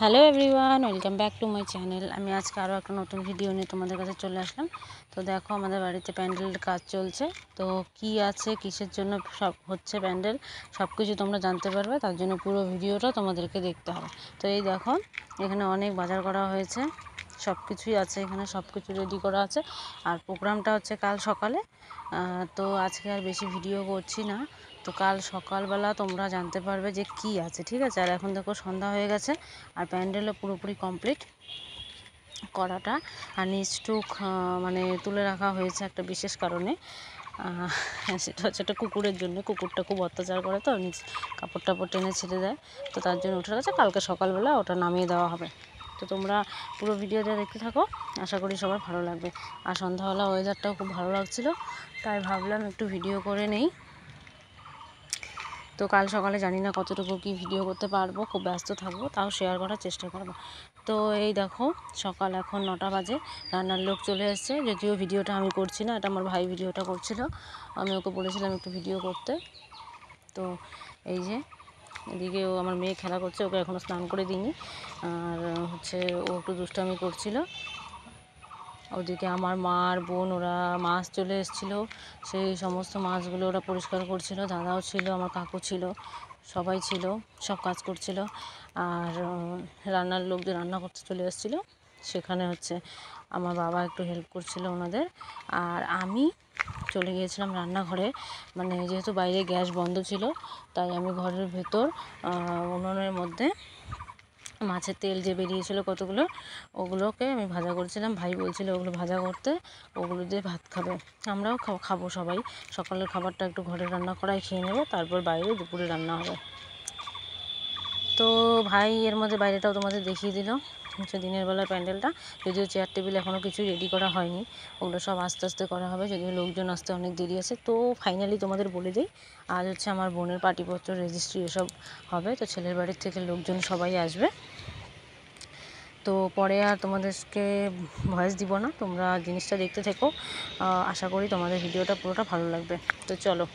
Hello everyone, welcome back to my channel. আমি আজকে আরও একটা নতুন ভিডিও নিয়ে তোমাদের কাছে চলে আসলাম। তো দেখো, আমাদের বাড়িতে প্যান্ডেলের কাজ চলছে। তো কি আছে, কিসের জন্য সব হচ্ছে প্যান্ডেল, সব কিছু তোমরা জানতে পারবে। তার জন্য পুরো ভিডিওটা তোমাদেরকে দেখতে হবে। তো এই দেখো, এখানে অনেক বাজার করা হয়েছে, সব কিছুই আছে এখানে, সব কিছু রেডি করা আছে। আর প্রোগ্রামটা হচ্ছে কাল সকালে। তো আজকে আর বেশি ভিডিও করছি না। তো কাল সকালবেলা তোমরা জানতে পারবে যে কি আছে, ঠিক আছে। আর এখন দেখো সন্ধ্যা হয়ে গেছে, আর প্যান্ডেলও পুরোপুরি কমপ্লিট করাটা। আর নিচটুক মানে তুলে রাখা হয়েছে একটা বিশেষ কারণে। সেটা হচ্ছে একটা কুকুরের জন্য। কুকুরটা খুব অত্যাচার করে, তো নিচ কাপড় টাপড় টেনে ছেড়ে দেয়। তো তার জন্য উঠে গেছে, কালকে সকালবেলা ওটা নামিয়ে দেওয়া হবে। তো তোমরা পুরো ভিডিওটা দেখতে থাকো, আশা করি সবার ভালো লাগবে। আর সন্ধ্যাবেলা ওয়েদারটাও খুব ভালো লাগছিলো, তাই ভাবলাম একটু ভিডিও করে নেই। তো কাল সকালে জানি না কতটুকু কি ভিডিও করতে পারবো, খুব ব্যস্ত থাকবো, তাও শেয়ার করার চেষ্টা করবো। তো এই দেখো, সকাল এখন 9টা বাজে, রান্নার লোক চলে এসছে। যদিও ভিডিওটা আমি করছি না, এটা আমার ভাই ভিডিওটা করছিল, আমি ওকে বলেছিলাম একটু ভিডিও করতে। তো এই যে এদিকে ও, আমার মেয়ে খেলা করছে, ওকে এখনও স্নান করে দিইনি। আর হচ্ছে ও একটু দুষ্টামি করছিল। ওদিকে আমার মা আর বোন, ওরা মাছ চলে এসেছিলো, সেই সমস্ত মাছগুলো ওরা পরিষ্কার করছিল। দাদাও ছিল, আমার কাকু ছিল, সবাই ছিল, সব কাজ করছিল। আর রান্নার লোক যে রান্না করতে চলে এসেছিলো, সেখানে হচ্ছে আমার বাবা একটু হেল্প করছিল ওনাদের। আর আমি চলে গিয়েছিলাম রান্নাঘরে, মানে যেহেতু বাইরে গ্যাস বন্ধ ছিল, তাই আমি ঘরের ভেতর উনুনের মধ্যে মাছের তেল যে বেরিয়েছিল কতগুলো, ওগুলোকে আমি ভাজা করছিলাম। ভাই বলছিল ওগুলো ভাজা করতে, ওগুলো দিয়ে ভাত খাবে। আমরাও খাবো সবাই। সকালের খাবারটা একটু ঘরে রান্না করাই খেয়ে নেবো, তারপর বাইরে দুপুরে রান্না হবে। তো ভাই এর মধ্যে বাইরেটাও তোমাদের দেখিয়ে দিল, হচ্ছে দিনের বেলার প্যান্ডেলটা। যদিও চেয়ার টেবিল এখনও কিছু রেডি করা হয়নি, ওগুলো সব আস্তে আস্তে করা হবে, যদিও লোকজন আসতে অনেক দেরি আছে। তো ফাইনালি তোমাদের বলে দিই, আজ হচ্ছে আমার বোনের পার্টিপত্র, রেজিস্ট্রি এসব হবে। তো ছেলের বাড়ির থেকে লোকজন সবাই আসবে। তো পরে আর তোমাদেরকে ভয়েস দিব না, তোমরা জিনিসটা দেখতে থেকো। আশা করি তোমাদের ভিডিওটা পুরোটা ভালো লাগবে। তো চলো।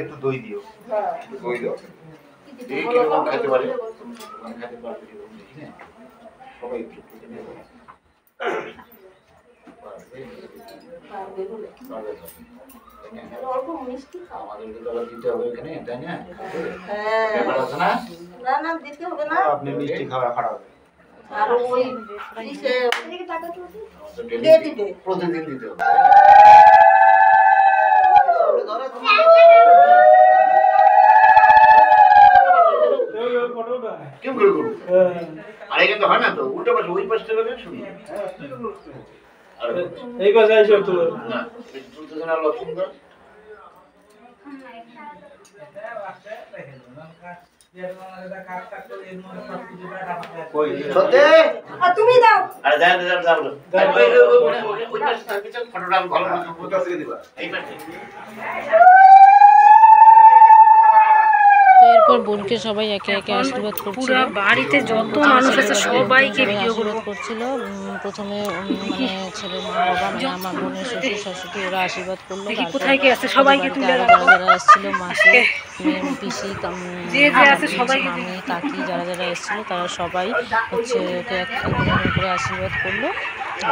একটু দই দিও, দই দাও, এই কিরকম খেতে পারে সবাই আপনি মিষ্টি খাওয়া খারাপ প্রতিদিন দিতে হবে। কেউ করে করুন আর এখানে হয় না তো উল্টো পাশে ওই পাশে গেলে শুনি এই পাশে আসো তো না তুলতে না লক্ষণ কর তুমি দাও আরে দাও দাও দাও ওই পাশে তার পিছনে ফটোটা ভালো মতো ওই পাশে দিবা এই পাশে। তো এরপর বোনকে সবাই একে একে আশীর্বাদ করছিল, বাড়িতে যত মানুষ আছে সবাইকে আশীর্বাদ করছিল। প্রথমে মানে ছেলে মা বাবা মানে আমার বোনের শ্বশুর শাশুড়ি ওরা আশীর্বাদ করলো, সবাইকে যারা যারা এসেছিল মাসি পিসি মামি কাকি যারা যারা এসেছিল তারা সবাই হচ্ছে ওকে একজন করে আশীর্বাদ করলো।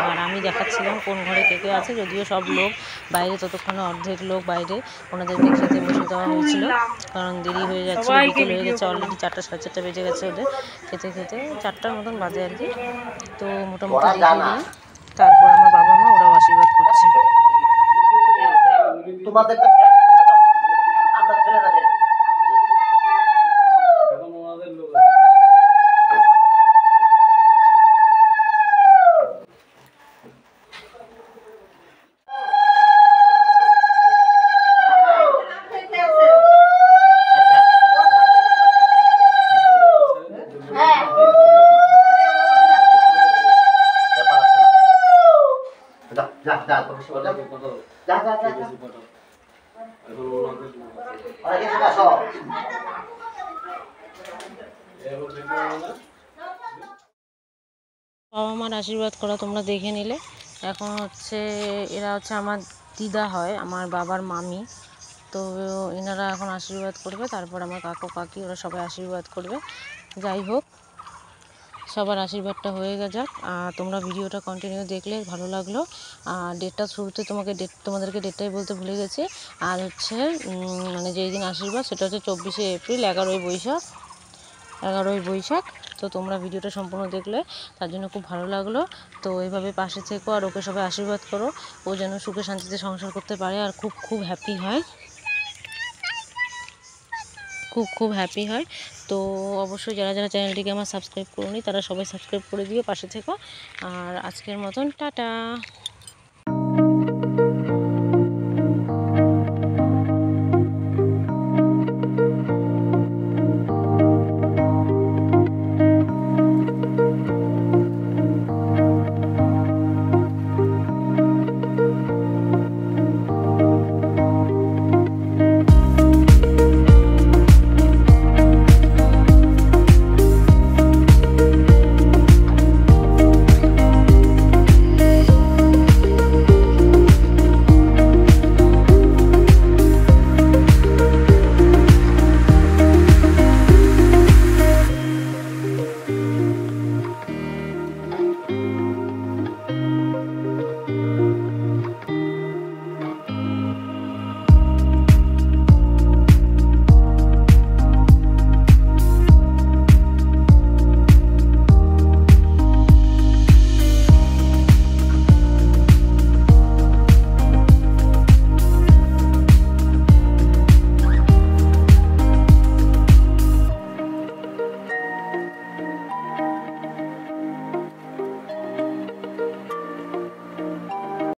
আর আমি দেখাচ্ছিলাম কোন ঘরে কে কে আছে, যদিও সব লোক বাইরে, ততক্ষণে অর্ধেক লোক বাইরে, ওনাদেরকে খেতে বসে দেওয়া হয়েছিল কারণ দেরি হয়ে যাচ্ছে, বিকেল হয়ে গেছে অলরেডি, 4টা সাড়ে 4টা বেজে গেছে ওদের খেতে খেতে, 4টার মতন বাজে আর কি। তো মোটামুটি দেখিয়ে দিই, তারপর আমার বাবা মা ওরাও আশীর্বাদ করছে। বাবা মার আশীর্বাদ করা তোমরা দেখে নিলে। এখন হচ্ছে এরা হচ্ছে আমার দিদা হয়, আমার বাবার মামি, তো এনারা এখন আশীর্বাদ করবে, তারপর আমার কাকু কাকি ওরা সবাই আশীর্বাদ করবে। যাই হোক, সবার আশীর্বাদটা হয়ে যাক। আর তোমরা ভিডিওটা কন্টিনিউ দেখলে ভালো লাগলো। আর ডেটটা শুরুতে তোমাদেরকে ডেটটাই বলতে ভুলে গেছি। আর হচ্ছে মানে যেই দিন আশীর্বাদ সেটা হচ্ছে 24শে এপ্রিল, 11ই বৈশাখ। তো তোমরা ভিডিওটা সম্পূর্ণ দেখলে তার জন্য খুব ভালো লাগলো। তো এইভাবে পাশে থেকো আর ওকে সবাই আশীর্বাদ করো, ও যেন সুখে শান্তিতে সংসার করতে পারে আর খুব হ্যাপি হয়, খুব হ্যাপি হয়। তো অবশ্যই যারা যারা চ্যানেলটিকে আমার সাবস্ক্রাইব করোনি তারা সবাই সাবস্ক্রাইব করে দিও, পাশে থেকো। আর আজকের মতন টাটা।